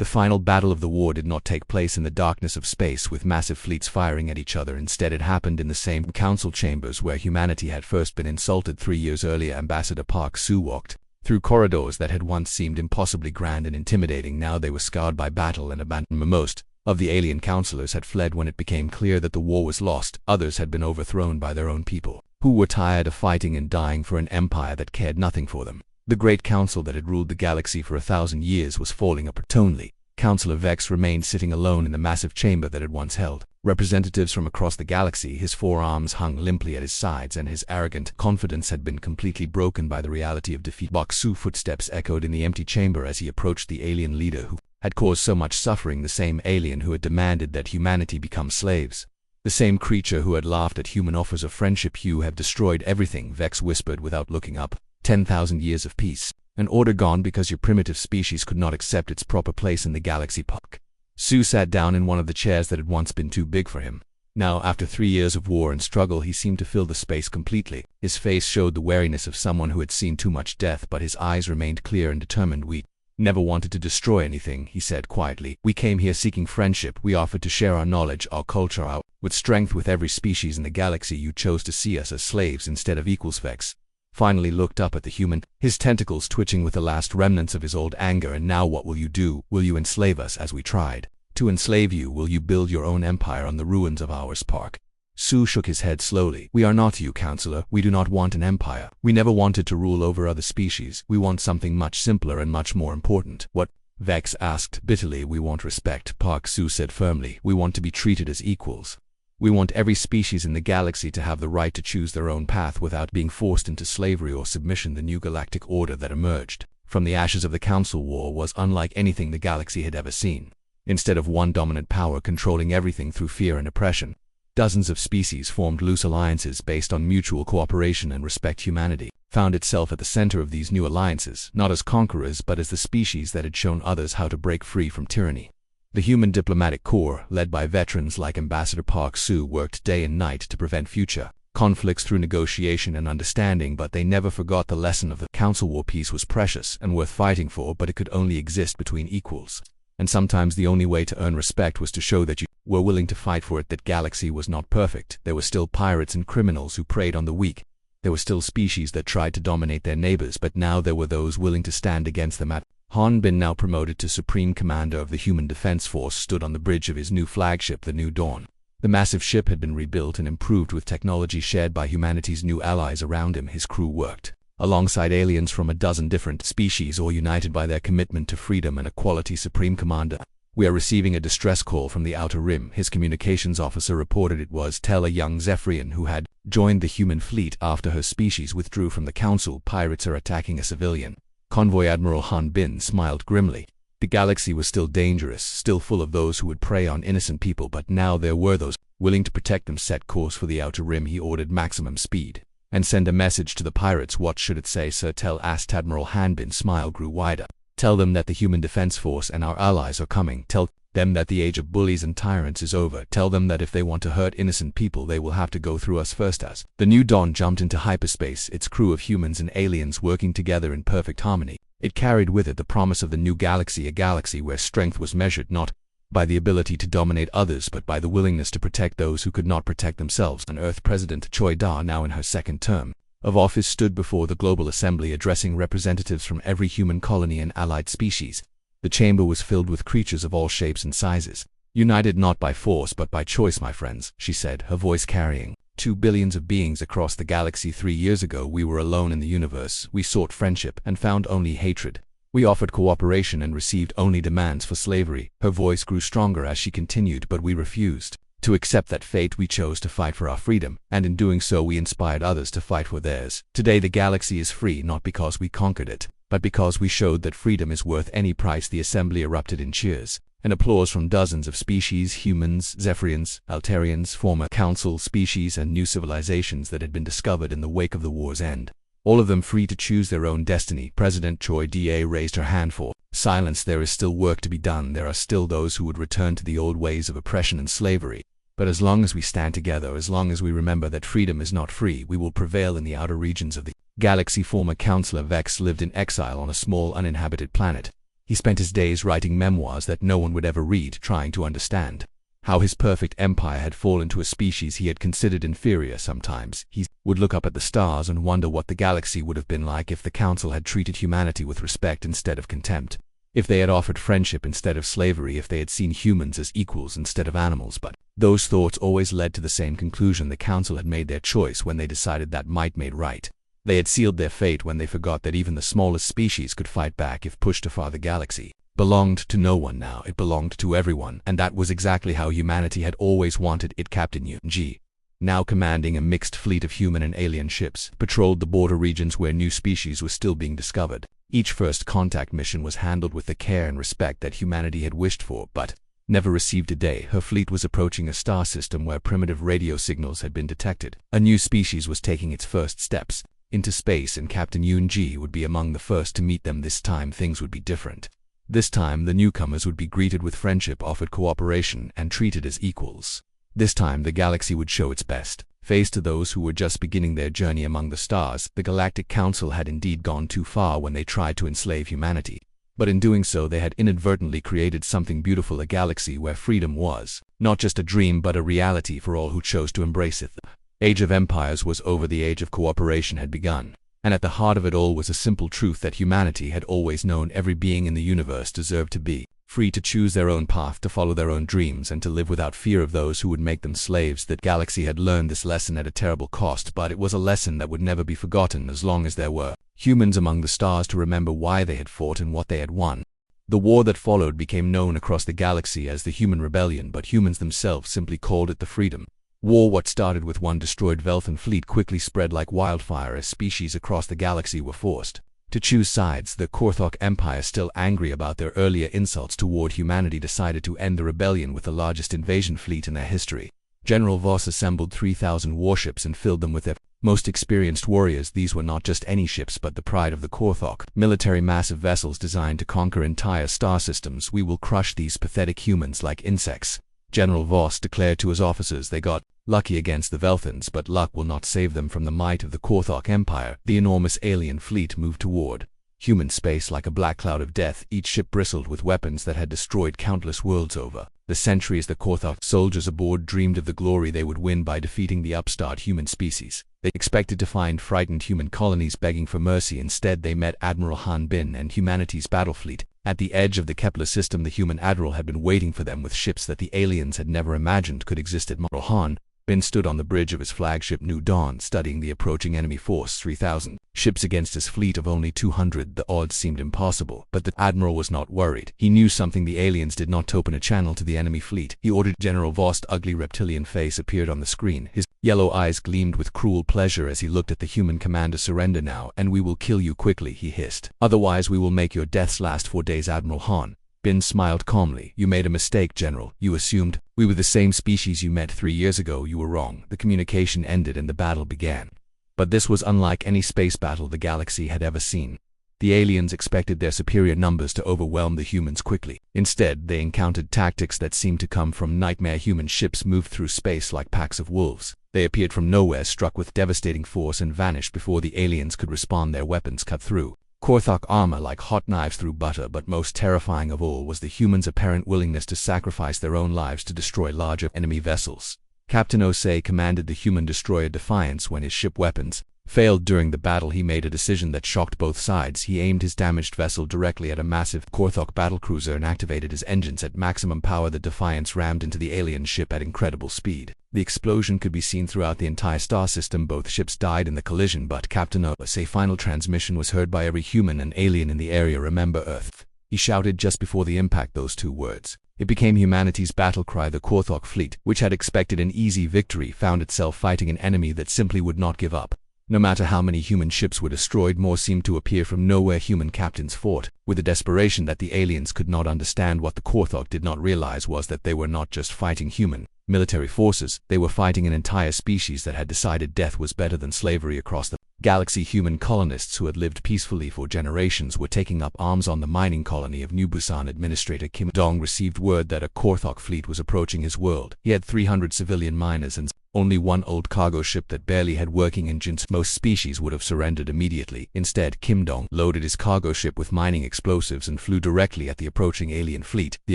The final battle of the war did not take place in the darkness of space with massive fleets firing at each other. Instead, it happened in the same council chambers where humanity had first been insulted 3 years earlier. Ambassador Park Sue walked through corridors that had once seemed impossibly grand and intimidating. Now they were scarred by battle and abandonment. Most of the alien counselors had fled when it became clear that the war was lost. Others had been overthrown by their own people, who were tired of fighting and dying for an empire that cared nothing for them. The great council that had ruled the galaxy for 1,000 years was falling apart. Only Counselor Vex remained sitting alone in the massive chamber that had once held representatives from across the galaxy. His forearms hung limply at his sides, and his arrogant confidence had been completely broken by the reality of defeat. Park Sue's footsteps echoed in the empty chamber as he approached the alien leader who had caused so much suffering, the same alien who had demanded that humanity become slaves. The same creature who had laughed at human offers of friendship. "You have destroyed everything," Vex whispered without looking up. 10,000 years of peace and order gone because your primitive species could not accept its proper place in the galaxy. Park Sue sat down in one of the chairs that had once been too big for him. Now, after 3 years of war and struggle, he seemed to fill the space completely. His face showed the wariness of someone who had seen too much death, but his eyes remained clear and determined. "We never wanted to destroy anything," he said quietly. "We came here seeking friendship. We offered to share our knowledge, our culture, our strength with every species in the galaxy. You chose to see us as slaves instead of equals." Vex finally looked up at the human, his tentacles twitching with the last remnants of his old anger. "And now what will you do? Will you enslave us as we tried to enslave you? Will you build your own empire on the ruins of ours?" Park Sue shook his head slowly. "We are not you, Counselor. We do not want an empire. We never wanted to rule over other species. We want something much simpler and much more important." "What?" Vex asked bitterly. "We want respect," Park Sue said firmly. "We want to be treated as equals. We want every species in the galaxy to have the right to choose their own path without being forced into slavery or submission." The new galactic order that emerged from the ashes of the Council War was unlike anything the galaxy had ever seen. Instead of one dominant power controlling everything through fear and oppression, dozens of species formed loose alliances based on mutual cooperation and respect. Humanity found itself at the center of these new alliances, not as conquerors but as the species that had shown others how to break free from tyranny. The Human Diplomatic Corps, led by veterans like Ambassador Park Sue, worked day and night to prevent future conflicts through negotiation and understanding, but they never forgot the lesson of the Council War. Peace was precious and worth fighting for, but it could only exist between equals. And sometimes the only way to earn respect was to show that you were willing to fight for it. That galaxy was not perfect. There were still pirates and criminals who preyed on the weak. There were still species that tried to dominate their neighbors, but now there were those willing to stand against them. Han Bin, now promoted to Supreme Commander of the Human Defense Force, stood on the bridge of his new flagship, the New Dawn. The massive ship had been rebuilt and improved with technology shared by humanity's new allies around him. His crew worked alongside aliens from a dozen different species, all united by their commitment to freedom and equality. "Supreme Commander, we are receiving a distress call from the Outer Rim," his communications officer reported. It was Tell, a young Zephyrian who had joined the human fleet after her species withdrew from the Council. "Pirates are attacking a civilian convoy." Admiral Han Bin smiled grimly. The galaxy was still dangerous, still full of those who would prey on innocent people, but now there were those willing to protect them. "Set course for the Outer Rim," he ordered. "Maximum speed. And send a message to the pirates." "What should it say, sir?" Tell asked. Admiral Han Bin's smile grew wider. "Tell them that the Human Defense Force and our allies are coming. Tell them that the age of bullies and tyrants is over. Tell them that if they want to hurt innocent people, they will have to go through us first." As the New Dawn jumped into hyperspace, its crew of humans and aliens working together in perfect harmony, it carried with it the promise of the new galaxy, a galaxy where strength was measured not by the ability to dominate others but by the willingness to protect those who could not protect themselves. On Earth, President Choi Da, now in her second term of office, stood before the Global Assembly addressing representatives from every human colony and allied species. The chamber was filled with creatures of all shapes and sizes. "United not by force but by choice, my friends," she said, her voice carrying 2 billions of beings across the galaxy. 3 years ago we were alone in the universe. We sought friendship and found only hatred. We offered cooperation and received only demands for slavery. Her voice grew stronger as she continued. "But we refused to accept that fate. We chose to fight for our freedom, and in doing so we inspired others to fight for theirs. Today the galaxy is free, not because we conquered it, but because we showed that freedom is worth any price." The assembly erupted in cheers and applause from dozens of species: humans, Zephyrians, Altarians, former Council species, and new civilizations that had been discovered in the wake of the war's end. All of them free to choose their own destiny. President Choi Da raised her hand for silence. "There is still work to be done. There are still those who would return to the old ways of oppression and slavery. But as long as we stand together, as long as we remember that freedom is not free, we will prevail in the outer regions of the galaxy." Former Counselor Vex lived in exile on a small uninhabited planet. He spent his days writing memoirs that no one would ever read, trying to understand how his perfect empire had fallen to a species he had considered inferior. Sometimes he would look up at the stars and wonder what the galaxy would have been like if the Council had treated humanity with respect instead of contempt, if they had offered friendship instead of slavery, if they had seen humans as equals instead of animals. But those thoughts always led to the same conclusion: the Council had made their choice when they decided that might made right. They had sealed their fate when they forgot that even the smallest species could fight back if pushed too far. The galaxy belonged to no one now, it belonged to everyone, and that was exactly how humanity had always wanted it. Captain Yun-Ji, now commanding a mixed fleet of human and alien ships, patrolled the border regions where new species were still being discovered. Each first contact mission was handled with the care and respect that humanity had wished for, but never received. Today, her fleet was approaching a star system where primitive radio signals had been detected. A new species was taking its first steps into space, and Captain Yun-Ji would be among the first to meet them. This time things would be different. This time the newcomers would be greeted with friendship, offered cooperation, and treated as equals. This time the galaxy would show its best face to those who were just beginning their journey among the stars. The Galactic Council had indeed gone too far when they tried to enslave humanity, but in doing so they had inadvertently created something beautiful, a galaxy where freedom was not just a dream but a reality for all who chose to embrace it. The age of empires was over, the age of cooperation had begun. And at the heart of it all was a simple truth that humanity had always known: every being in the universe deserved to be free to choose their own path, to follow their own dreams, and to live without fear of those who would make them slaves. That galaxy had learned this lesson at a terrible cost, but it was a lesson that would never be forgotten as long as there were humans among the stars to remember why they had fought and what they had won. The war that followed became known across the galaxy as the Human Rebellion, but humans themselves simply called it the Freedom War. What started with one destroyed Velthan fleet quickly spread like wildfire as species across the galaxy were forced to choose sides. The Korthok Empire, still angry about their earlier insults toward humanity, decided to end the rebellion with the largest invasion fleet in their history. General Voss assembled 3,000 warships and filled them with their most experienced warriors. These were not just any ships but the pride of the Korthok military, massive vessels designed to conquer entire star systems. "We will crush these pathetic humans like insects," General Voss declared to his officers. They got lucky against the Velthans, but luck will not save them from the might of the Korthok Empire. The enormous alien fleet moved toward human space like a black cloud of death. Each ship bristled with weapons that had destroyed countless worlds over the centuries. The Korthok soldiers aboard dreamed of the glory they would win by defeating the upstart human species. They expected to find frightened human colonies begging for mercy. Instead, they met Admiral Han Bin and humanity's battle fleet. At the edge of the Kepler system, the human admiral had been waiting for them with ships that the aliens had never imagined could exist. Admiral Han Bin stood on the bridge of his flagship New Dawn, studying the approaching enemy force. 3,000 ships against his fleet of only 200. The odds seemed impossible, but the admiral was not worried. He knew something: the aliens did not open a channel to the enemy fleet. He ordered General Voss. Ugly reptilian face appeared on the screen. His yellow eyes gleamed with cruel pleasure as he looked at the human commander. "Surrender now, and we will kill you quickly," he hissed. "Otherwise we will make your deaths last 4 days." Admiral Han Bin smiled calmly. "You made a mistake, General. You assumed we were the same species you met 3 years ago. You were wrong." The communication ended and the battle began. But this was unlike any space battle the galaxy had ever seen. The aliens expected their superior numbers to overwhelm the humans quickly. Instead, they encountered tactics that seemed to come from nightmare. Human ships moved through space like packs of wolves. They appeared from nowhere, struck with devastating force, and vanished before the aliens could respond. Their weapons cut through Korthok armor like hot knives through butter, but most terrifying of all was the humans' apparent willingness to sacrifice their own lives to destroy larger enemy vessels. Captain Osei commanded the human destroyer Defiance. When his ship weapons failed during the battle, he made a decision that shocked both sides. He aimed his damaged vessel directly at a massive Korthok battlecruiser and activated his engines at maximum power. The Defiance rammed into the alien ship at incredible speed. The explosion could be seen throughout the entire star system. Both ships died in the collision, but Captain Osei's final transmission was heard by every human and alien in the area. "Remember Earth," he shouted just before the impact. Those 2 words. It became humanity's battle cry. The Korthok fleet, which had expected an easy victory, found itself fighting an enemy that simply would not give up. No matter how many human ships were destroyed, more seemed to appear from nowhere. Human captains fought with a desperation that the aliens could not understand. What the Korthok did not realize was that they were not just fighting human military forces, they were fighting an entire species that had decided death was better than slavery. Across the galaxy, human colonists who had lived peacefully for generations were taking up arms. On the mining colony of New Busan, Administrator Kim Dong received word that a Korthok fleet was approaching his world. He had 300 civilian miners and Only one old cargo ship that barely had working engines. Most species would have surrendered immediately. Instead, Kim Dong loaded his cargo ship with mining explosives and flew directly at the approaching alien fleet. The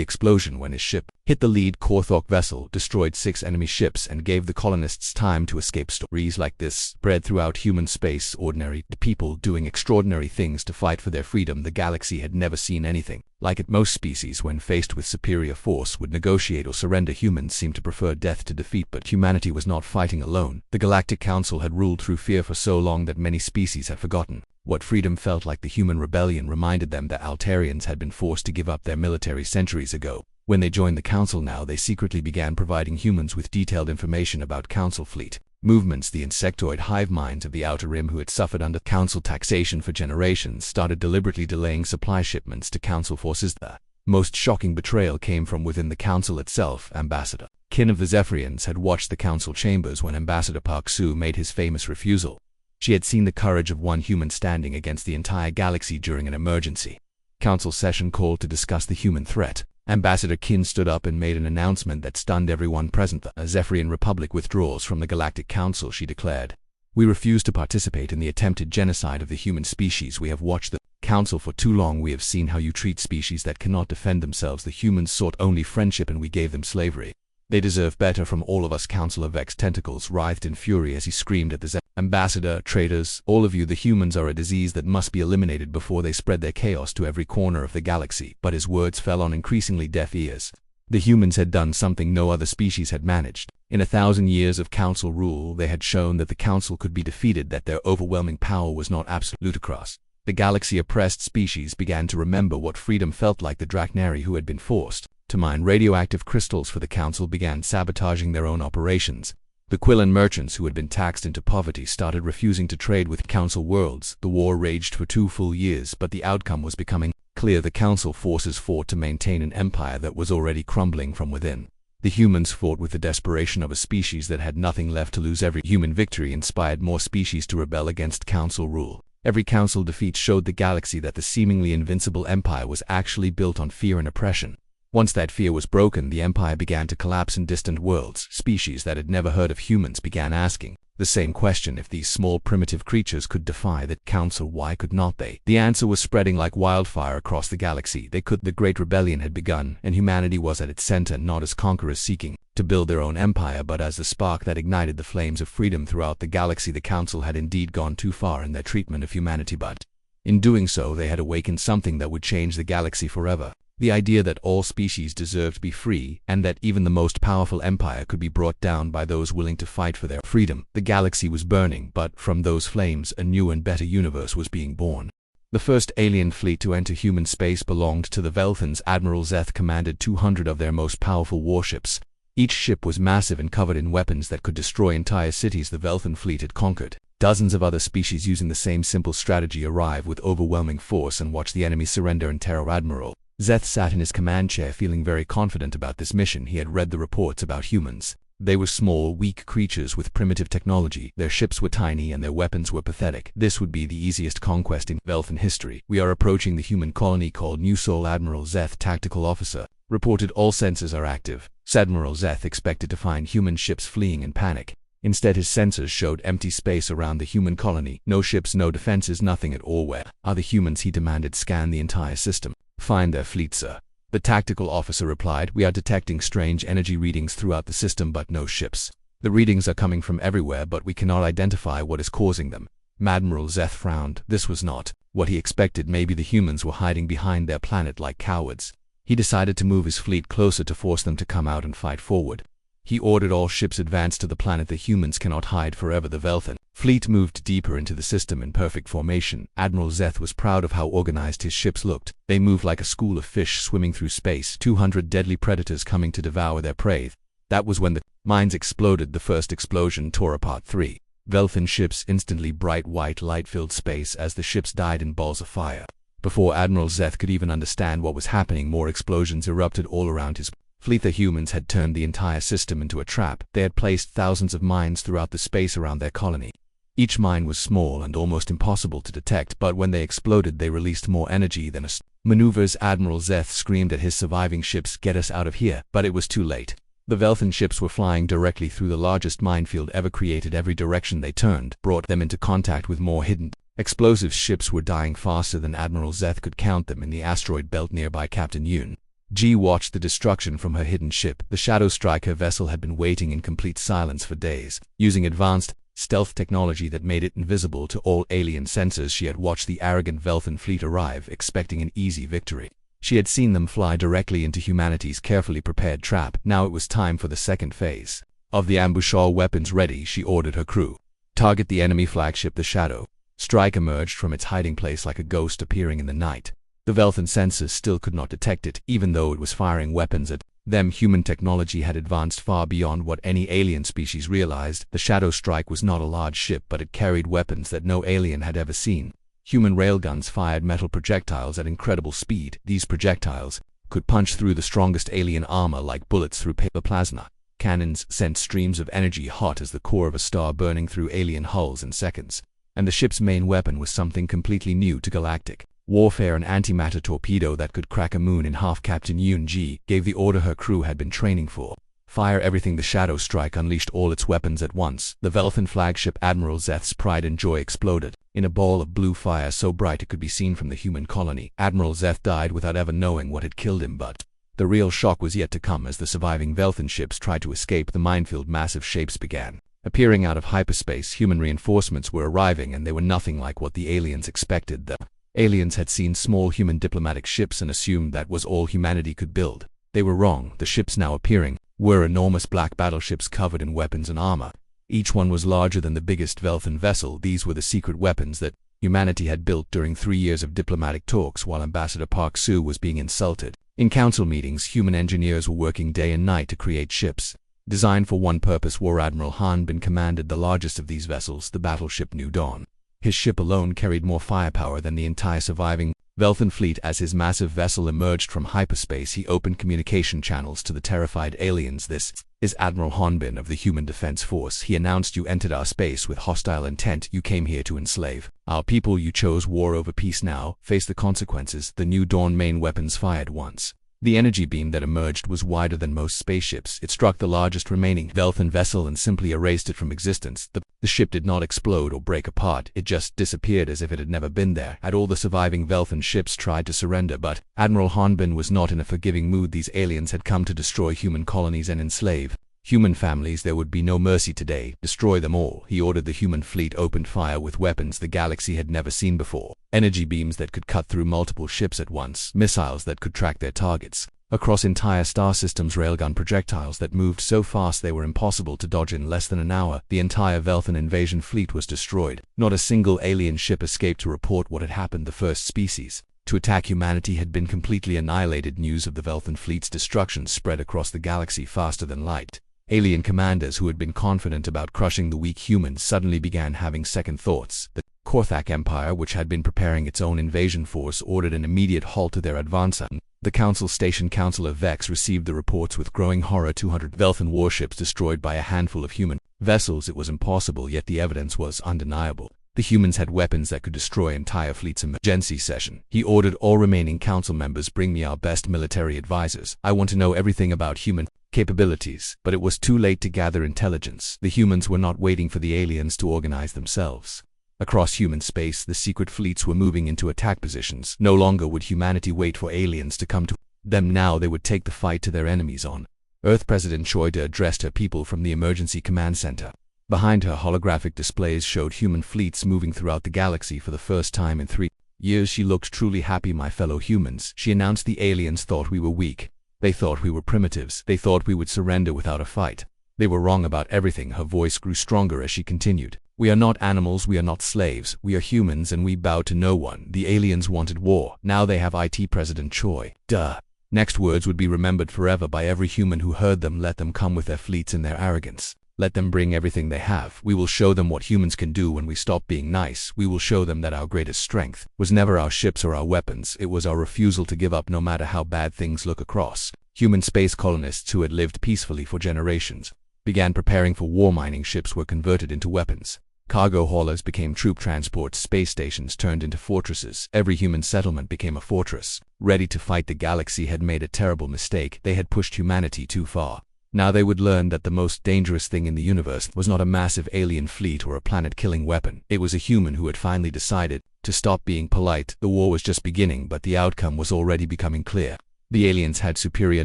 explosion, when his ship hit the lead Korthok vessel, destroyed 6 enemy ships and gave the colonists time to escape. Stories like this spread throughout human space. Ordinary people doing extraordinary things to fight for their freedom. The galaxy had never seen anything like it. Most species, when faced with superior force, would negotiate or surrender. Humans seemed to prefer death to defeat, but humanity was not fighting alone. The Galactic Council had ruled through fear for so long that many species had forgotten what freedom felt like. The human rebellion reminded them that Altarians had been forced to give up their military centuries ago. When they joined the Council now, they secretly began providing humans with detailed information about Council fleet movements. The insectoid hive minds of the Outer Rim, who had suffered under Council taxation for generations, started deliberately delaying supply shipments to Council forces. The most shocking betrayal came from within the Council itself. Ambassador Qin of the Zephyrians had watched the Council chambers when Ambassador Park Su made his famous refusal. She had seen the courage of one human standing against the entire galaxy during an emergency Council session called to discuss the human threat. Ambassador Qin stood up and made an announcement that stunned everyone present. The Zephyrian Republic withdraws from the Galactic Council, she declared. We refuse to participate in the attempted genocide of the human species. We have watched the Council for too long. We have seen how you treat species that cannot defend themselves. The humans sought only friendship and we gave them slavery. They deserve better from all of us. Councilor Vex tentacles writhed in fury as he screamed at the Ambassador, traitors, all of you. The humans are a disease that must be eliminated before they spread their chaos to every corner of the galaxy. But his words fell on increasingly deaf ears. The humans had done something no other species had managed. In 1,000 years of Council rule, they had shown that the Council could be defeated, that their overwhelming power was not absolute. Ludicrous. The galaxy-oppressed species began to remember what freedom felt like. The Drachnari, who had been forced to mine radioactive crystals for the Council, began sabotaging their own operations. The Quillan merchants, who had been taxed into poverty, started refusing to trade with Council worlds. The war raged for 2 full years, but the outcome was becoming clear. The Council forces fought to maintain an empire that was already crumbling from within. The humans fought with the desperation of a species that had nothing left to lose. Every human victory inspired more species to rebel against Council rule. Every Council defeat showed the galaxy that the seemingly invincible empire was actually built on fear and oppression. Once that fear was broken, the empire began to collapse in distant worlds. Species that had never heard of humans began asking the same question: if these small primitive creatures could defy the Council, why could not they? The answer was spreading like wildfire across the galaxy. They could. The Great Rebellion had begun, and humanity was at its center, not as conquerors seeking to build their own empire, but as the spark that ignited the flames of freedom throughout the galaxy. The Council had indeed gone too far in their treatment of humanity, but in doing so, they had awakened something that would change the galaxy forever. The idea that all species deserved to be free, and that even the most powerful empire could be brought down by those willing to fight for their freedom. The galaxy was burning, but from those flames, a new and better universe was being born. The first alien fleet to enter human space belonged to the Velthans. Admiral Zeth commanded 200 of their most powerful warships. Each ship was massive and covered in weapons that could destroy entire cities. The Velthan fleet had conquered dozens of other species using the same simple strategy: arrive with overwhelming force and watch the enemy surrender in terror. Admiral Zeth sat in his command chair feeling very confident about this mission. He had read the reports about humans. They were small, weak creatures with primitive technology. Their ships were tiny and their weapons were pathetic. This would be the easiest conquest in Velthan history. We are approaching the human colony called New Sol. Admiral Zeth, tactical officer, reported. All sensors are active. Admiral Zeth expected to find human ships fleeing in panic. Instead, his sensors showed empty space around the human colony. No ships, no defenses, nothing at all. Where are the humans? He demanded. Scan the entire system. Find their fleet, sir. The tactical officer replied. We are detecting strange energy readings throughout the system, but no ships. The readings are coming from everywhere, but we cannot identify what is causing them. Admiral Zeth frowned. This was not what he expected. Maybe the humans were hiding behind their planet like cowards. He decided to move his fleet closer to force them to come out and fight forward. He ordered all ships advance to the planet. The humans cannot hide forever. The Velthan fleet moved deeper into the system in perfect formation. Admiral Zeth was proud of how organized his ships looked. They moved like a school of fish swimming through space, 200 deadly predators coming to devour their prey. That was when the mines exploded. The first explosion tore apart 3 Velthan ships instantly. Bright white light filled space as the ships died in balls of fire. Before Admiral Zeth could even understand what was happening, more explosions erupted all around his fleet. The humans had turned the entire system into a trap. They had placed thousands of mines throughout the space around their colony. Each mine was small and almost impossible to detect, but when they exploded, they released more energy than a maneuvers. Admiral Zeth screamed at his surviving ships, "Get us out of here!" But it was too late. The Velthan ships were flying directly through the largest minefield ever created. Every direction they turned brought them into contact with more hidden explosives. Ships were dying faster than Admiral Zeth could count them in the asteroid belt nearby. Captain Yoon Ji watched the destruction from her hidden ship. The Shadow Striker vessel had been waiting in complete silence for days. Using advanced stealth technology that made it invisible to all alien sensors, she had watched the arrogant Velthan fleet arrive, expecting an easy victory. She had seen them fly directly into humanity's carefully prepared trap. Now it was time for the second phase of the ambush. All weapons ready, she ordered her crew. Target the enemy flagship. The Shadow Strike emerged from its hiding place like a ghost appearing in the night. The Velthan sensors still could not detect it, even though it was firing weapons at them. Human technology had advanced far beyond what any alien species realized. The Shadow Strike was not a large ship, but it carried weapons that no alien had ever seen. Human railguns fired metal projectiles at incredible speed. These projectiles could punch through the strongest alien armor like bullets through paper. Plasma cannons sent streams of energy hot as the core of a star, burning through alien hulls in seconds. And the ship's main weapon was something completely new to Galactic warfare, an antimatter torpedo that could crack a moon in half. Captain Yoon Ji gave the order her crew had been training for. Fire everything. The Shadow Strike unleashed all its weapons at once. The Velthan flagship Admiral Zeth's pride and joy exploded in a ball of blue fire so bright it could be seen from the human colony. Admiral Zeth died without ever knowing what had killed him, but the real shock was yet to come as the surviving Velthan ships tried to escape the minefield. Massive shapes began appearing out of hyperspace. Human reinforcements were arriving, and they were nothing like what the aliens expected. The aliens had seen small human diplomatic ships and assumed that was all humanity could build. They were wrong. The ships now appearing were enormous black battleships covered in weapons and armor. Each one was larger than the biggest Velthan vessel. These were the secret weapons that humanity had built during 3 years of diplomatic talks while Ambassador Park Soo was being insulted. In council meetings, human engineers were working day and night to create ships designed for one purpose. War Admiral Han Bin commanded the largest of these vessels, the battleship New Dawn. His ship alone carried more firepower than the entire surviving Velthan fleet. As his massive vessel emerged from hyperspace, he opened communication channels to the terrified aliens. "This is Admiral Han Bin of the Human Defense Force," he announced. "You entered our space with hostile intent. You came here to enslave our people. You chose war over peace. Now face the consequences." The New Dawn main weapons fired once. The energy beam that emerged was wider than most spaceships. It struck the largest remaining Velthan vessel and simply erased it from existence. The ship did not explode or break apart. It just disappeared as if it had never been there. All the surviving Velthan ships tried to surrender, but Admiral Han Bin was not in a forgiving mood. These aliens had come to destroy human colonies and enslave human families. There would be no mercy today. Destroy them all. He ordered. The human fleet opened fire with weapons the galaxy had never seen before. Energy beams that could cut through multiple ships at once. Missiles that could track their targets across entire star systems. Railgun projectiles that moved so fast they were impossible to dodge. In less than an hour, the entire Velthan invasion fleet was destroyed. Not a single alien ship escaped to report what had happened. The first species to attack humanity had been completely annihilated. News of the Velthan fleet's destruction spread across the galaxy faster than light. Alien commanders who had been confident about crushing the weak humans suddenly began having second thoughts. The Korthak Empire, which had been preparing its own invasion force, ordered an immediate halt to their advance. The Council Station Councilor Vex received the reports with growing horror. 200 Velthan warships destroyed by a handful of human vessels. It was impossible, yet the evidence was undeniable. The humans had weapons that could destroy entire fleets. Emergency session. He ordered all remaining council members, "Bring me our best military advisors. I want to know everything about human capabilities." But it was too late to gather intelligence. The humans were not waiting for the aliens to organize themselves. Across human space, the secret fleets were moving into attack positions. No longer would humanity wait for aliens to come to them. Now they would take the fight to their enemies on Earth. President Choi De addressed her people from the emergency command center. Behind her, holographic displays showed human fleets moving throughout the galaxy for the first time in 3 years. She looked truly happy. "My fellow humans," she announced, "the aliens thought we were weak. They thought we were primitives. They thought we would surrender without a fight. They were wrong about everything." Her voice grew stronger as she continued. "We are not animals. We are not slaves. We are humans, and we bow to no one. The aliens wanted war. Now they have it." President Choi De next words would be remembered forever by every human who heard them. "Let them come with their fleets and their arrogance. Let them bring everything they have. We will show them what humans can do when we stop being nice. We will show them that our greatest strength was never our ships or our weapons. It was our refusal to give up no matter how bad things look." Across human space, colonists who had lived peacefully for generations began preparing for war. Mining ships were converted into weapons. Cargo haulers became troop transports. Space stations turned into fortresses. Every human settlement became a fortress, ready to fight. The galaxy had made a terrible mistake. They had pushed humanity too far. Now they would learn that the most dangerous thing in the universe was not a massive alien fleet or a planet-killing weapon. It was a human who had finally decided to stop being polite. The war was just beginning, but the outcome was already becoming clear. The aliens had superior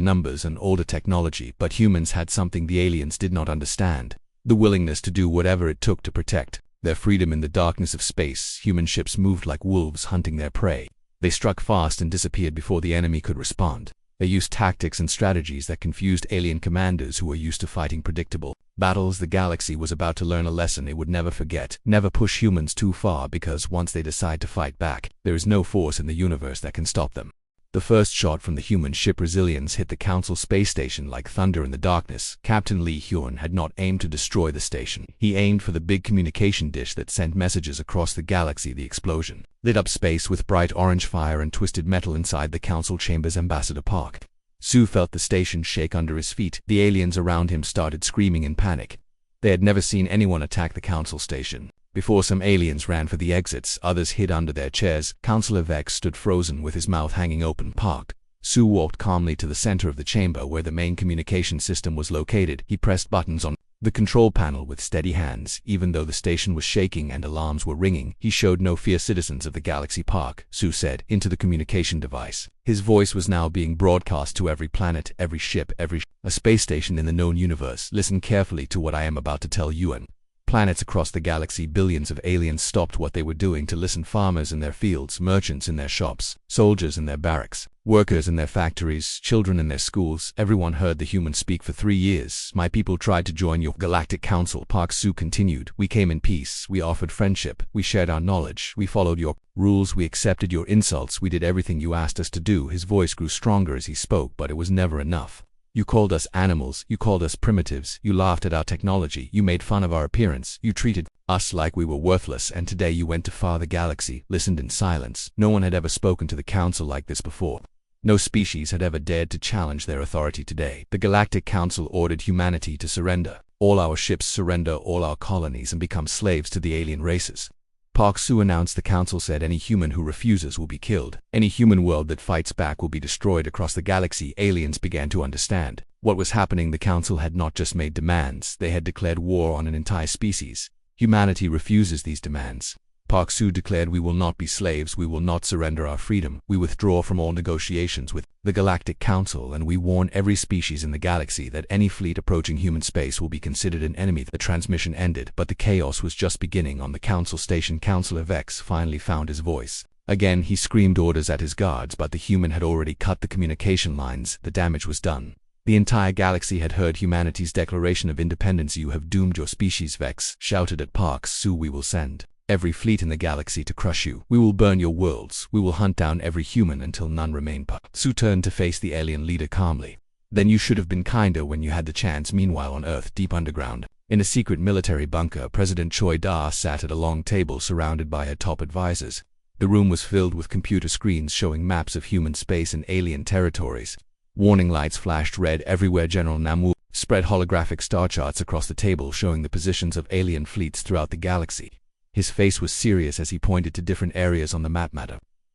numbers and older technology, but humans had something the aliens did not understand: the willingness to do whatever it took to protect their freedom. In the darkness of space, human ships moved like wolves hunting their prey. They struck fast and disappeared before the enemy could respond. They used tactics and strategies that confused alien commanders who were used to fighting predictable battles. The galaxy was about to learn a lesson it would never forget: never push humans too far, because once they decide to fight back, there is no force in the universe that can stop them. The first shot from the human ship Resilience hit the Council space station like thunder in the darkness. Captain Lee Hyun had not aimed to destroy the station. He aimed for the big communication dish that sent messages across the galaxy. The explosion lit up space with bright orange fire and twisted metal inside the Council chambers. Ambassador Park Soo felt the station shake under his feet. The aliens around him started screaming in panic. They had never seen anyone attack the Council station. Before some aliens ran for the exits, others hid under their chairs. Counselor Vex stood frozen with his mouth hanging open. Park Soo walked calmly to the center of the chamber where the main communication system was located. He pressed buttons on the control panel with steady hands. Even though the station was shaking and alarms were ringing, he showed no fear. Citizens of the galaxy, Park Soo said into the communication device. His voice was now being broadcast to every planet, every ship, a space station in the known universe. Listen carefully to what I am about to tell you. And planets across the galaxy, billions of aliens stopped what they were doing to listen. Farmers in their fields, merchants in their shops, soldiers in their barracks, workers in their factories, children in their schools. Everyone heard the humans speak. For 3 years, my people tried to join your Galactic Council. Park Soo continued. We came in peace. We offered friendship. We shared our knowledge. We followed your rules. We accepted your insults. We did everything you asked us to do. His voice grew stronger as he spoke, but it was never enough. You called us animals, you called us primitives, you laughed at our technology, you made fun of our appearance, you treated us like we were worthless, and today you went to far the galaxy, listened in silence. No one had ever spoken to the Council like this before. No species had ever dared to challenge their authority. Today, the Galactic Council ordered humanity to surrender. All our ships, surrender all our colonies and become slaves to the alien races. Park Soo announced. The Council said any human who refuses will be killed. Any human world that fights back will be destroyed. Across the galaxy, aliens began to understand what was happening. The Council had not just made demands, they had declared war on an entire species. Humanity refuses these demands. Park Soo declared, we will not be slaves, we will not surrender our freedom, we withdraw from all negotiations with the Galactic Council, and we warn every species in the galaxy that any fleet approaching human space will be considered an enemy. The transmission ended, but the chaos was just beginning on the Council station. Counselor Vex finally found his voice. Again he screamed orders at his guards, but the human had already cut the communication lines. The damage was done. The entire galaxy had heard humanity's declaration of independence. You have doomed your species, Vex shouted at Park Soo. We will send every fleet in the galaxy to crush you. We will burn your worlds. We will hunt down every human until none remain. Park Soo turned to face the alien leader calmly. Then you should have been kinder when you had the chance. Meanwhile, on Earth, deep underground, in a secret military bunker, President Choi Da sat at a long table surrounded by her top advisors. The room was filled with computer screens showing maps of human space and alien territories. Warning lights flashed red everywhere. General Namu spread holographic star charts across the table showing the positions of alien fleets throughout the galaxy. His face was serious as he pointed to different areas on the map.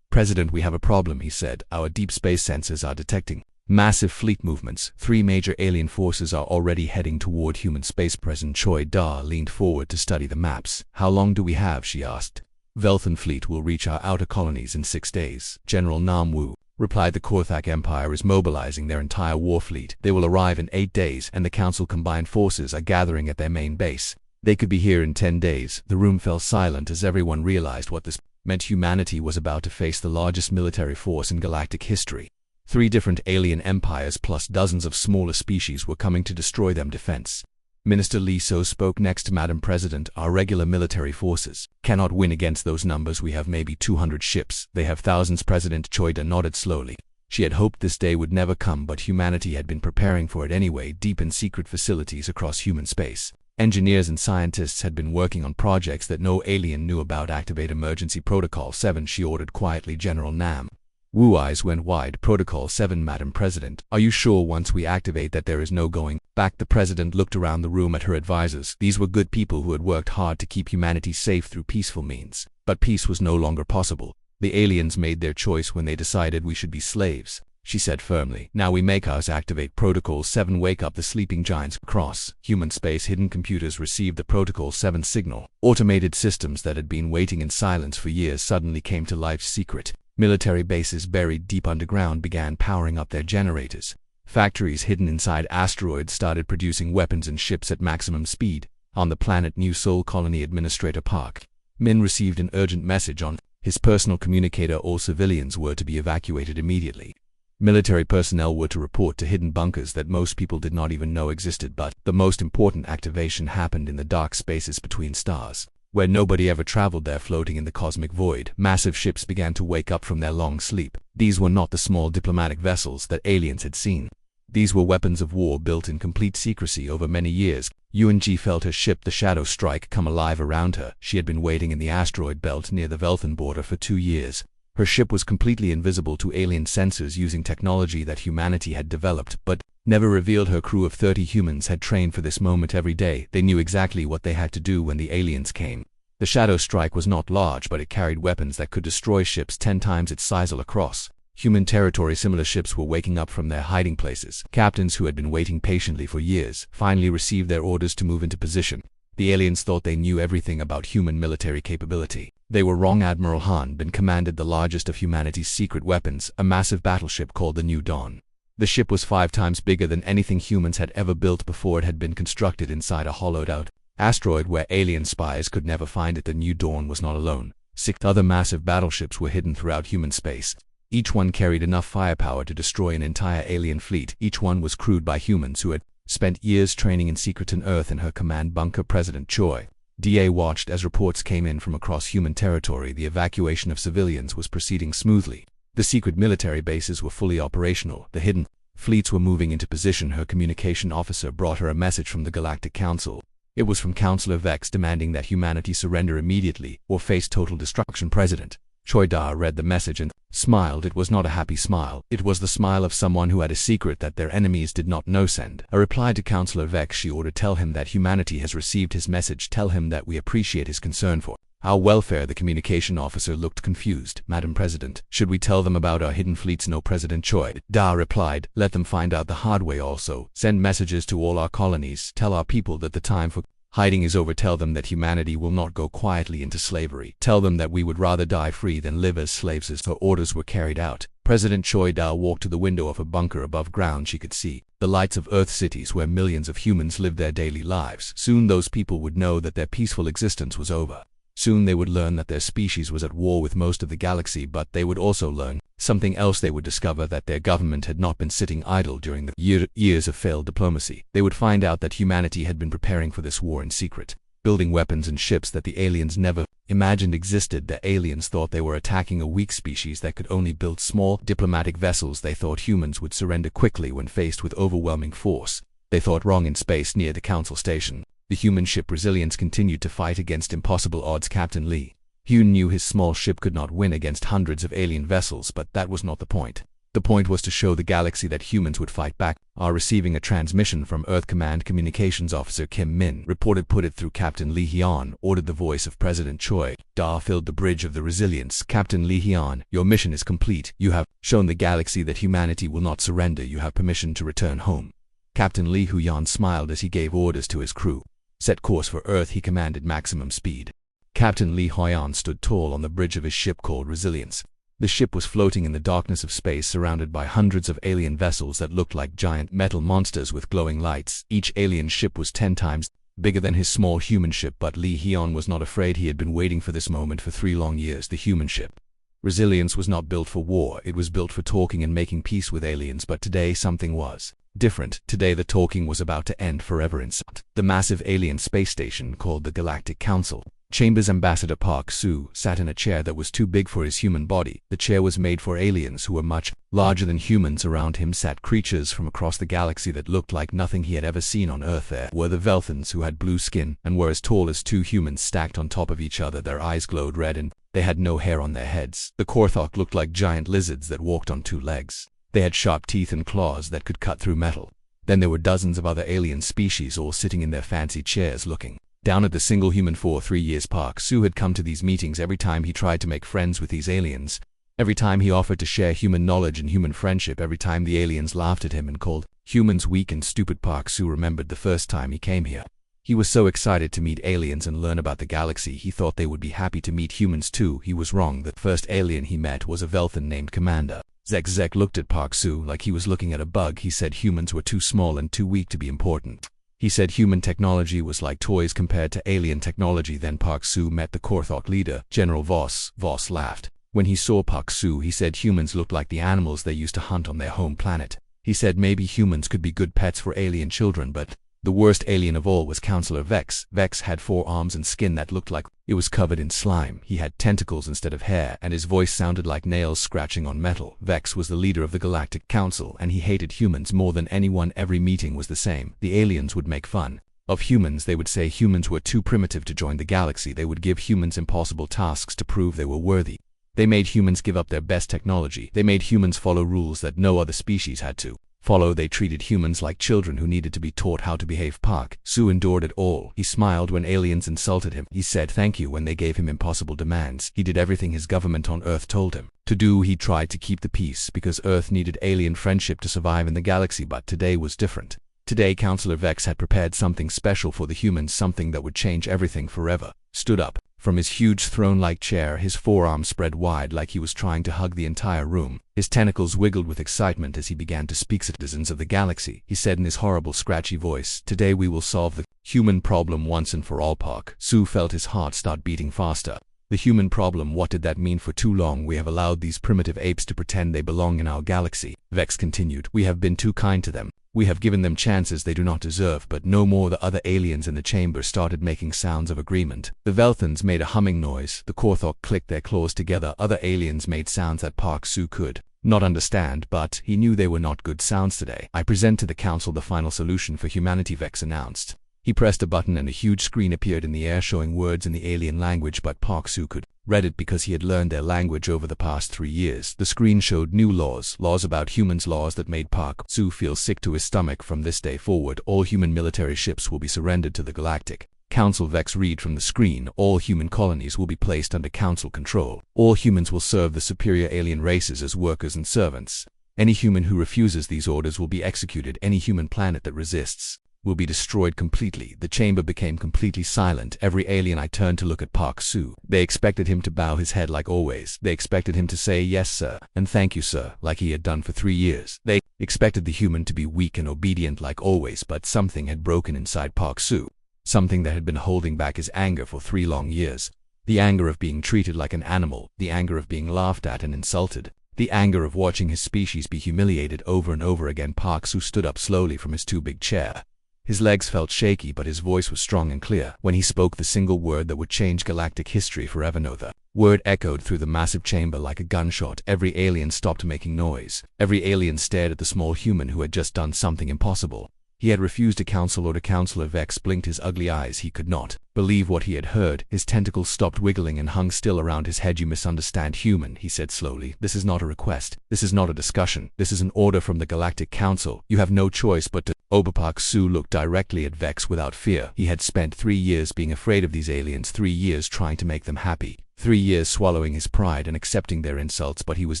President, we have a problem, he said. Our deep space sensors are detecting massive fleet movements. 3 major alien forces are already heading toward human space. President Choi Da leaned forward to study the maps. How long do we have? She asked. Velthan fleet will reach our outer colonies in 6 days. General Nam Wu replied. The Korthak Empire is mobilizing their entire war fleet. They will arrive in 8 days, and the Council combined forces are gathering at their main base. They could be here in 10 days. The room fell silent as everyone realized what this meant. Humanity was about to face the largest military force in galactic history. 3 different alien empires plus dozens of smaller species were coming to destroy them. Defense Minister Lee So spoke next. Madam President, our regular military forces cannot win against those numbers. We have maybe 200 ships. They have thousands. President Choi Da nodded slowly. She had hoped this day would never come, but humanity had been preparing for it anyway. Deep in secret facilities across human space, engineers and scientists had been working on projects that no alien knew about. Activate Emergency Protocol 7, she ordered quietly. General Nam Wu eyes went wide. Protocol 7, Madam President. Are you sure once we activate that there is no going back? The President looked around the room at her advisors. These were good people who had worked hard to keep humanity safe through peaceful means. But peace was no longer possible. The aliens made their choice when they decided we should be slaves. she said firmly. Now we make us activate Protocol 7. Wake up the sleeping giants. Cross human space. Hidden computers received the Protocol 7 signal. Automated systems that had been waiting in silence for years suddenly came to life. Secret military bases buried deep underground began powering up their generators. Factories hidden inside asteroids started producing weapons and ships at maximum speed. On the planet New Sol Colony, Administrator Park Min received an urgent message on his personal communicator. All civilians were to be evacuated immediately. Military personnel were to report to hidden bunkers that most people did not even know existed, but the most important activation happened in the dark spaces between stars, where nobody ever traveled there. Floating in the cosmic void, massive ships began to wake up from their long sleep. These were not the small diplomatic vessels that aliens had seen. These were weapons of war built in complete secrecy over many years. UNG felt her ship, the Shadow Strike, come alive around her. She had been waiting in the asteroid belt near the Velthan border for 2 years. Her ship was completely invisible to alien sensors using technology that humanity had developed, but never revealed. Her crew of 30 humans had trained for this moment every day. They knew exactly what they had to do when the aliens came. The Shadow Strike was not large, but it carried weapons that could destroy ships 10 times its size all across human territory. Similar ships were waking up from their hiding places. Captains who had been waiting patiently for years finally received their orders to move into position. The aliens thought they knew everything about human military capability. They were wrong. Admiral Han Ben commanded the largest of humanity's secret weapons, a massive battleship called the New Dawn. The ship was 5 times bigger than anything humans had ever built before. It had been constructed inside a hollowed-out asteroid where alien spies could never find it. The New Dawn was not alone. 6 other massive battleships were hidden throughout human space. Each one carried enough firepower to destroy an entire alien fleet. Each one was crewed by humans who had spent years training in secret on Earth. In her command bunker, President Choi Da watched as reports came in from across human territory. The evacuation of civilians was proceeding smoothly. The secret military bases were fully operational. The hidden fleets were moving into position. Her communication officer brought her a message from the Galactic Council. It was from Counselor Vex demanding that humanity surrender immediately or face total destruction. President Choi Da read the message and smiled. It was not a happy smile. It was the smile of someone who had a secret that their enemies did not know. Send a reply to Counselor Vex. She ordered, tell him that humanity has received his message. Tell him that we appreciate his concern for our welfare. The communication officer looked confused. Madam President, should we tell them about our hidden fleets? No. President Choi Da replied, let them find out the hard way. Also, send messages to all our colonies. Tell our people that the time for hiding is over. Tell them that humanity will not go quietly into slavery. Tell them that we would rather die free than live as slaves. As her orders were carried out, President Choi Da walked to the window of a bunker above ground. She could see the lights of Earth cities where millions of humans lived their daily lives. Soon those people would know that their peaceful existence was over. Soon they would learn that their species was at war with most of the galaxy, but they would also learn something else. They would discover that their government had not been sitting idle during the years of failed diplomacy. They would find out that humanity had been preparing for this war in secret, building weapons and ships that the aliens never imagined existed. The aliens thought they were attacking a weak species that could only build small diplomatic vessels. They thought humans would surrender quickly when faced with overwhelming force. They thought wrong. In space near the Council Station, the human ship Resilience continued to fight against impossible odds. Captain Lee Hyun knew his small ship could not win against hundreds of alien vessels, but that was not the point. The point was to show the galaxy that humans would fight back. Receiving a transmission from Earth Command. Communications Officer Kim Min reported. Put it through. Captain Lee Hyun ordered. The voice of President Choi Da filled the bridge of the Resilience. Captain Lee Hyun, your mission is complete. You have shown the galaxy that humanity will not surrender. You have permission to return home. Captain Lee Hyun smiled as he gave orders to his crew. Set course for Earth, he commanded. Maximum speed. Captain Lee Hyun stood tall on the bridge of his ship called Resilience. The ship was floating in the darkness of space, surrounded by hundreds of alien vessels that looked like giant metal monsters with glowing lights. Each alien ship was 10 times bigger than his small human ship, but Lee Hyun was not afraid. He had been waiting for this moment for 3 long years. The human ship Resilience was not built for war. It was built for talking and making peace with aliens. But today something was different. Today the talking was about to end forever. Inside the massive alien space station called the Galactic Council Chambers, Ambassador Park Soo sat in a chair that was too big for his human body. The chair was made for aliens who were much larger than humans. Around him sat creatures from across the galaxy that looked like nothing he had ever seen on Earth. There were the Velthans, who had blue skin and were as tall as 2 humans stacked on top of each other. Their eyes glowed red and they had no hair on their heads. The Korthok looked like giant lizards that walked on 2 legs. They had sharp teeth and claws that could cut through metal. Then there were dozens of other alien species, all sitting in their fancy chairs looking down at the single human. For 3 years Park Soo had come to these meetings. Every time he tried to make friends with these aliens, Every time he offered to share human knowledge and human friendship, every time the aliens laughed at him and called humans weak and stupid. Park Soo remembered the first time he came here. He was so excited to meet aliens and learn about the galaxy, he thought they would be happy to meet humans too. He was wrong. The first alien he met was a Velthan named Commander. Zek looked at Park Soo like he was looking at a bug. He said humans were too small and too weak to be important. He said human technology was like toys compared to alien technology. Then Park Soo met the Korthok leader, General Voss. Voss laughed. When he saw Park Soo, he said humans looked like the animals they used to hunt on their home planet. He said maybe humans could be good pets for alien children, but the worst alien of all was Counselor Vex. Vex had 4 arms and skin that looked like it was covered in slime. He had tentacles instead of hair, and his voice sounded like nails scratching on metal. Vex was the leader of the Galactic Council, and he hated humans more than anyone. Every meeting was the same. The aliens would make fun of humans. They would say humans were too primitive to join the galaxy. They would give humans impossible tasks to prove they were worthy. They made humans give up their best technology. They made humans follow rules that no other species had to follow. They treated humans like children who needed to be taught how to behave. Park Soo endured it all. He smiled when aliens insulted him. He said thank you when they gave him impossible demands. He did everything his government on Earth told him to do. He tried to keep the peace because Earth needed alien friendship to survive in the galaxy. But today was different. Today Counselor Vex had prepared something special for the humans, something that would change everything forever. Stood up from his huge throne-like chair, his forearms spread wide like he was trying to hug the entire room. His tentacles wiggled with excitement as he began to speak. Citizens of the galaxy, he said in his horrible scratchy voice, today we will solve the human problem once and for all. Park Soo felt his heart start beating faster. The human problem, what did that mean? For too long we have allowed these primitive apes to pretend they belong in our galaxy. Vex continued, we have been too kind to them. We have given them chances they do not deserve. But no more. The other aliens in the chamber started making sounds of agreement. The Velthans made a humming noise. The Korthok clicked their claws together. Other aliens made sounds that Park Soo could not understand, but he knew they were not good sounds today. I present to the council the final solution for humanity, Vex announced. He pressed a button and a huge screen appeared in the air showing words in the alien language, but Park Soo could read it because he had learned their language over the past 3 years. The screen showed new laws about humans, laws that made Park Soo feel sick to his stomach. From this day forward, all human military ships will be surrendered to the Galactic Council. Vex read from the screen, all human colonies will be placed under council control. All humans will serve the superior alien races as workers and servants. Any human who refuses these orders will be executed. Any human planet that resists will be destroyed completely. The chamber became completely silent. Every alien I turned to look at Park Soo. They expected him to bow his head like always. They expected him to say yes sir and thank you sir like he had done for 3 years. They expected the human to be weak and obedient like always, but something had broken inside Park Soo. Something that had been holding back his anger for 3 long years. The anger of being treated like an animal. The anger of being laughed at and insulted. The anger of watching his species be humiliated over and over again. Park Soo stood up slowly from his too big chair. His legs felt shaky, but his voice was strong and clear. When he spoke the single word that would change galactic history forever, no, the word echoed through the massive chamber like a gunshot. Every alien stopped making noise. Every alien stared at the small human who had just done something impossible. He had refused a council order. Counselor Vex blinked his ugly eyes. He could not believe what he had heard. His tentacles stopped wiggling and hung still around his head. You misunderstand, human, he said slowly. This is not a request. This is not a discussion. This is an order from the Galactic Council. You have no choice but to obey. Park Soo looked directly at Vex without fear. He had spent 3 years being afraid of these aliens, 3 years trying to make them happy, 3 years swallowing his pride and accepting their insults, but he was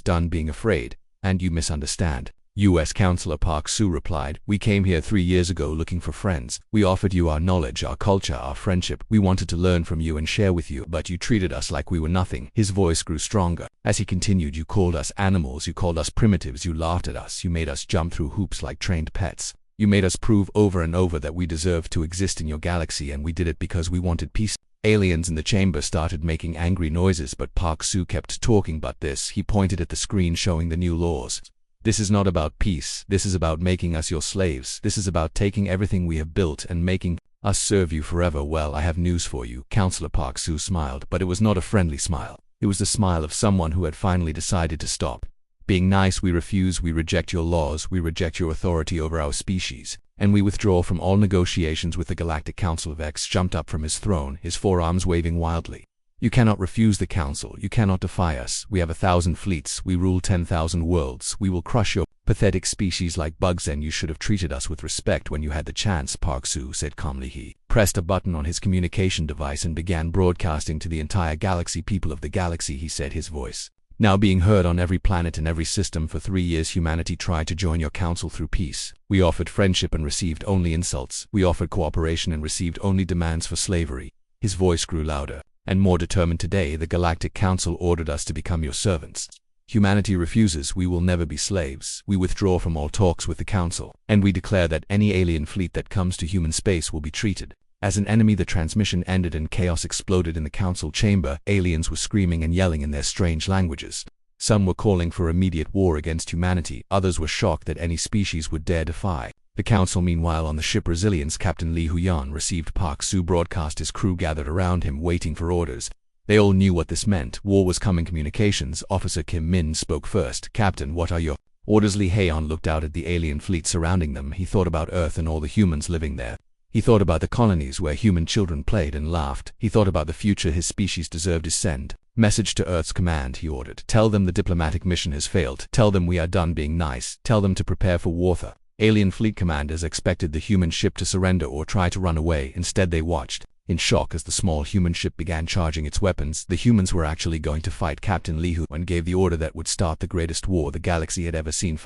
done being afraid. And you misunderstand, U.S. Counselor, Park Soo replied. We came here 3 years ago looking for friends. We offered you our knowledge, our culture, our friendship. We wanted to learn from you and share with you, but you treated us like we were nothing. His voice grew stronger as he continued. You called us animals, you called us primitives, you laughed at us, you made us jump through hoops like trained pets. You made us prove over and over that we deserved to exist in your galaxy, and we did it because we wanted peace. Aliens in the chamber started making angry noises, but Park Soo kept talking. But this, he pointed at the screen showing the new laws. This is not about peace. This is about making us your slaves. This is about taking everything we have built and making us serve you forever. Well, I have news for you. Counselor Park Soo smiled, but it was not a friendly smile. It was the smile of someone who had finally decided to stop being nice. We refuse. We reject your laws. We reject your authority over our species. And we withdraw from all negotiations with the Galactic Council. Vex jumped up from his throne, his forearms waving wildly. You cannot refuse the council. You cannot defy us. We have 1,000 fleets. We rule 10,000 worlds. We will crush your pathetic species like bugs, and you should have treated us with respect when you had the chance, Park Soo said calmly. He pressed a button on his communication device and began broadcasting to the entire galaxy. People of the galaxy, he said, his voice now being heard on every planet and every system. For 3 years humanity tried to join your council through peace. We offered friendship and received only insults. We offered cooperation and received only demands for slavery. His voice grew louder and more determined. Today the Galactic Council ordered us to become your servants. Humanity refuses. We will never be slaves. We withdraw from all talks with the Council, and we declare that any alien fleet that comes to human space will be treated as an enemy. The transmission ended and chaos exploded in the council chamber. Aliens were screaming and yelling in their strange languages. Some were calling for immediate war against humanity. Others were shocked that any species would dare defy the council. Meanwhile, on the ship Resilience, Captain Li Huyan received Park Su broadcast. His crew gathered around him, waiting for orders. They all knew what this meant. War was coming. Communications Officer Kim Min spoke first. "Captain, what are your orders?" Li Huyan looked out at the alien fleet surrounding them. He thought about Earth and all the humans living there. He thought about the colonies where human children played and laughed. He thought about the future his species deserved. Send message to Earth's command, he ordered. Tell them the diplomatic mission has failed. Tell them we are done being nice. Tell them to prepare for warfare. Alien fleet commanders expected the human ship to surrender or try to run away. Instead they watched in shock as the small human ship began charging its weapons. The humans were actually going to fight. Captain Li Huyan gave the order that would start the greatest war the galaxy had ever seen.